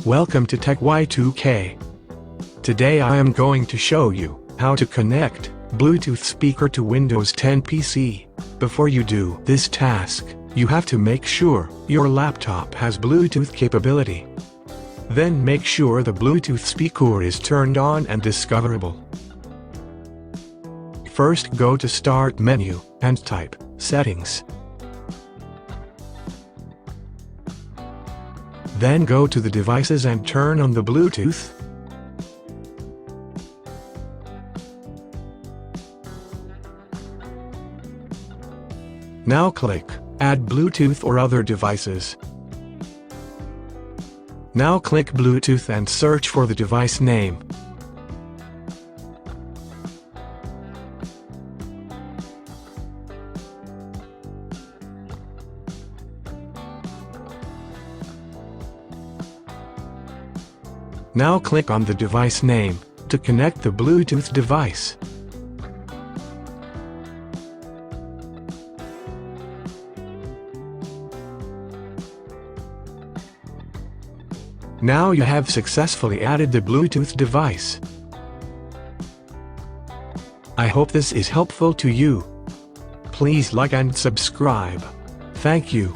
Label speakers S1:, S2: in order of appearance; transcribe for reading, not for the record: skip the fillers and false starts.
S1: Welcome to Tech Y2K. Today I am going to show you how to connect Bluetooth speaker to Windows 10 PC. Before you do this task, you have to make sure your laptop has Bluetooth capability. Then make sure the Bluetooth speaker is turned on and discoverable. First go to Start menu and type Settings. Then go to the devices and turn on the Bluetooth. Now click Add Bluetooth or other devices. Now click Bluetooth and search for the device name. Now click on the device name to connect the Bluetooth device. Now you have successfully added the Bluetooth device. I hope this is helpful to you. Please like and subscribe. Thank you.